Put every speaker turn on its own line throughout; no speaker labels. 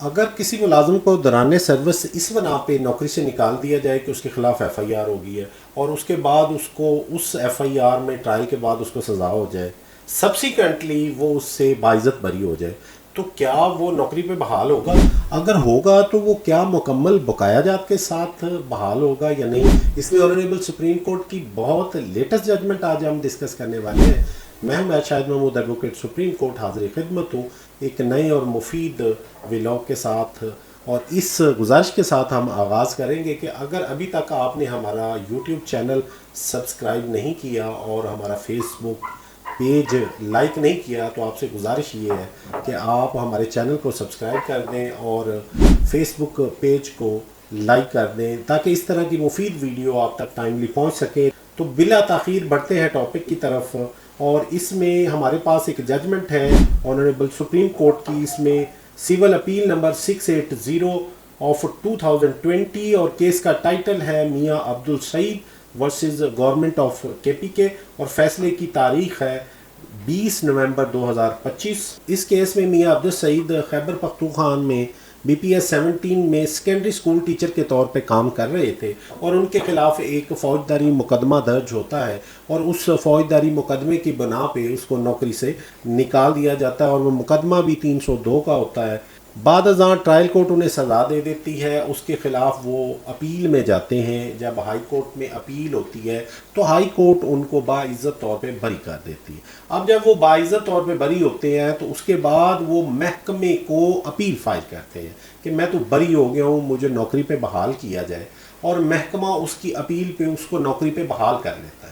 اگر کسی ملازم کو دوران سروس اس بنا پہ نوکری سے نکال دیا جائے کہ اس کے خلاف ایف آئی آر ہو گئی ہے اور اس کے بعد اس کو اس ایف آئی آر میں ٹرائل کے بعد اس کو سزا ہو جائے، سبسیکوینٹلی وہ اس سے باعزت بری ہو جائے، تو کیا وہ نوکری پہ بحال ہوگا؟ اگر ہوگا تو وہ کیا مکمل بقایا جات کے ساتھ بحال ہوگا یا نہیں؟ اس میں آنریبل سپریم کورٹ کی بہت لیٹسٹ ججمنٹ آج ہم ڈسکس کرنے والے ہیں۔ میں شاہد محمود ایڈوکیٹ سپریم کورٹ حاضر خدمت ہوں ایک نئے اور مفید ولاگ کے ساتھ، اور اس گزارش کے ساتھ ہم آغاز کریں گے کہ اگر ابھی تک آپ نے ہمارا یوٹیوب چینل سبسکرائب نہیں کیا اور ہمارا فیس بک پیج لائک نہیں کیا تو آپ سے گزارش یہ ہے کہ آپ ہمارے چینل کو سبسکرائب کر دیں اور فیس بک پیج کو لائک کر دیں تاکہ اس طرح کی مفید ویڈیو آپ تک ٹائملی پہنچ سکے۔ تو بلا تاخیر بڑھتے ہیں ٹاپک کی طرف، اور اس میں ہمارے پاس ایک ججمنٹ ہے آنریبل سپریم کورٹ کی، اس میں سول اپیل نمبر 680 آف 2020، اور کیس کا ٹائٹل ہے میاں عبدالسعید ورسز گورنمنٹ آف کے پی کے، اور فیصلے کی تاریخ ہے 20 نومبر 2025۔ اس کیس میں میاں عبدالسعید خیبر پختونخوا میں بی پی ایس 17 میں سیکنڈری اسکول ٹیچر کے طور پہ کام کر رہے تھے، اور ان کے خلاف ایک فوجداری مقدمہ درج ہوتا ہے، اور اس فوجداری مقدمے کی بنا پہ اس کو نوکری سے نکال دیا جاتا ہے، اور وہ مقدمہ بھی 302 کا ہوتا ہے۔ بعد ازاں ٹرائل کورٹ انہیں سزا دے دیتی ہے، اس کے خلاف وہ اپیل میں جاتے ہیں۔ جب ہائی کورٹ میں اپیل ہوتی ہے تو ہائی کورٹ ان کو باعزت طور پہ بری کر دیتی ہے۔ اب جب وہ باعزت طور پہ بری ہوتے ہیں تو اس کے بعد وہ محکمے کو اپیل فائل کرتے ہیں کہ میں تو بری ہو گیا ہوں، مجھے نوکری پہ بحال کیا جائے، اور محکمہ اس کی اپیل پہ اس کو نوکری پہ بحال کر لیتا ہے۔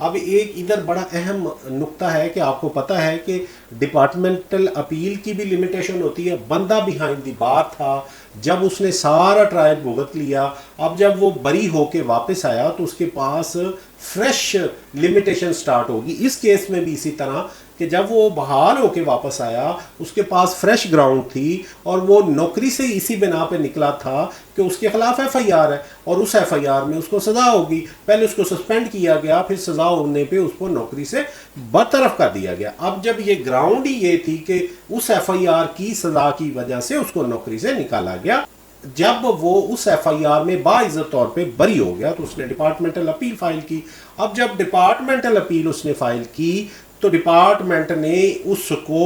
اب ایک ادھر بڑا اہم نقطہ ہے کہ آپ کو پتہ ہے کہ ڈپارٹمنٹل اپیل کی بھی لمیٹیشن ہوتی ہے۔ بندہ بیہائنڈ دی بار تھا، جب اس نے سارا ٹرائل بھگت لیا، اب جب وہ بری ہو کے واپس آیا تو اس کے پاس فریش لمیٹیشن سٹارٹ ہوگی۔ اس کیس میں بھی اسی طرح کہ جب وہ بحال ہو کے واپس آیا اس کے پاس فریش گراؤنڈ تھی، اور وہ نوکری سے اسی بنا پہ نکلا تھا کہ اس کے خلاف ایف آئی آر ہے، اور اس ایف آئی آر میں اس کو سزا ہوگی۔ پہلے اس کو سسپینڈ کیا گیا، پھر سزا ہونے پہ اس کو نوکری سے برطرف کر دیا گیا۔ اب جب یہ گراؤنڈ ہی یہ تھی کہ اس ایف آئی آر کی سزا کی وجہ سے اس کو نوکری سے نکالا گیا، جب وہ اس ایف آئی آر میں باعزت طور پہ بری ہو گیا تو اس نے ڈپارٹمنٹل اپیل فائل کی۔ اب جب ڈپارٹمنٹل اپیل اس نے فائل کی تو ڈپارٹمنٹ نے اس کو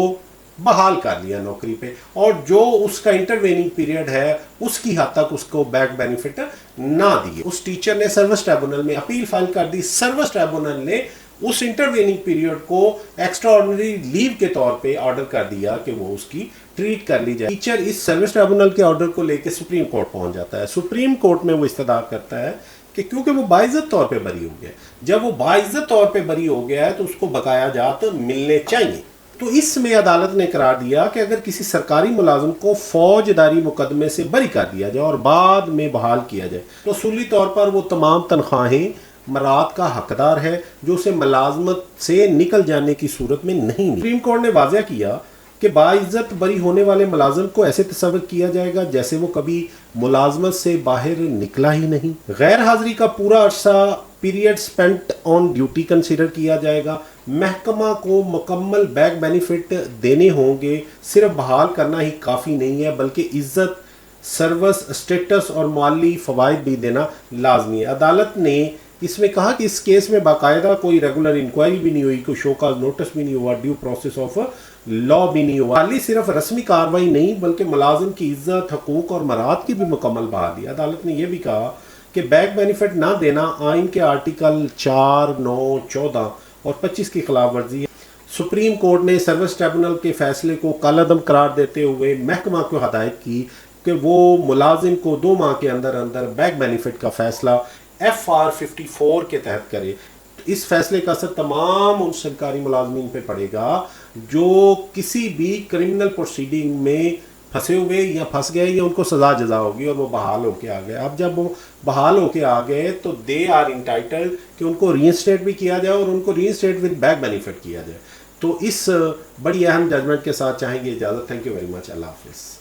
بحال کر لیا نوکری پہ، اور جو اس کا انٹرویننگ پیریڈ ہے اس کی حد تک اس کو بیک بینیفٹ نہ دیے۔ اس ٹیچر نے سروس ٹریبونل میں اپیل فائل کر دی، سروس ٹریبونل نے اس انٹرویننگ پیریڈ کو ایکسٹرا آرڈنری لیو کے طور پہ آرڈر کر دیا کہ وہ اس کی ٹریٹ کر لی جائے۔ ٹیچر اس سروس ٹریبونل کے آرڈر کو لے کے سپریم کورٹ پہنچ جاتا ہے۔ سپریم کورٹ میں وہ استدعا کرتا ہے کہ کیونکہ وہ باعزت طور پہ بری ہو گیا، جب وہ باعزت طور پہ بری ہو گیا ہے تو اس کو بقایا جات ملنے چاہیے۔ تو اس میں عدالت نے قرار دیا کہ اگر کسی سرکاری ملازم کو فوجداری مقدمے سے بری کر دیا جائے اور بعد میں بحال کیا جائے تو اصولی طور پر وہ تمام تنخواہیں مراد کا حقدار ہے جو اسے ملازمت سے نکل جانے کی صورت میں نہیں۔ سپریم کورٹ نے واضح کیا کہ باعزت بری ہونے والے ملازم کو ایسے تصور کیا جائے گا جیسے وہ کبھی ملازمت سے باہر نکلا ہی نہیں۔ غیر حاضری کا پورا عرصہ پیریڈ سپینٹ آن ڈیوٹی کنسیڈر کیا جائے گا۔ محکمہ کو مکمل بیک بینیفٹ دینے ہوں گے، صرف بحال کرنا ہی کافی نہیں ہے بلکہ عزت، سروس اسٹیٹس اور مالی فوائد بھی دینا لازمی ہے۔ عدالت نے اس میں کہا کہ اس کیس میں باقاعدہ کوئی ریگولر انکوائری بھی نہیں ہوئی، کوئی شو کاز نوٹس بھی نہیں ہوا، ڈیو پروسیس آف لا بھی نہیں ہوا، خالی صرف رسمی کاروائی نہیں بلکہ ملازم کی عزت، حقوق اور مراد کی بھی مکمل بحالی۔ عدالت نے یہ بھی کہا کہ بیک بینیفٹ نہ دینا آئین کے آرٹیکل 4، 9، 14 اور 25 کی خلاف ورزی ہے۔ سپریم کورٹ نے سروس ٹریبونل کے فیصلے کو کالعدم قرار دیتے ہوئے محکمہ کو ہدایت کی کہ وہ ملازم کو 2 ماہ کے اندر اندر بیک بینیفٹ کا فیصلہ FR 54 کے تحت کرے۔ اس فیصلے کا اثر تمام ان سرکاری ملازمین پہ پڑے گا جو کسی بھی کرمنل پروسیڈنگ میں پھنسے ہوئے یا پھنس گئے یا ان کو سزا جزا ہوگی اور وہ بحال ہو کے آ گئے۔ اب جب وہ بحال ہو کے آ گئے تو دے آر انٹائٹلڈ کہ ان کو ری انسٹیٹ بھی کیا جائے اور ان کو ری انسٹیٹ ود بیک بینیفٹ کیا جائے۔ تو اس بڑی اہم ججمنٹ کے ساتھ چاہیں گے اجازت۔ Thank you very much. اللہ حافظ۔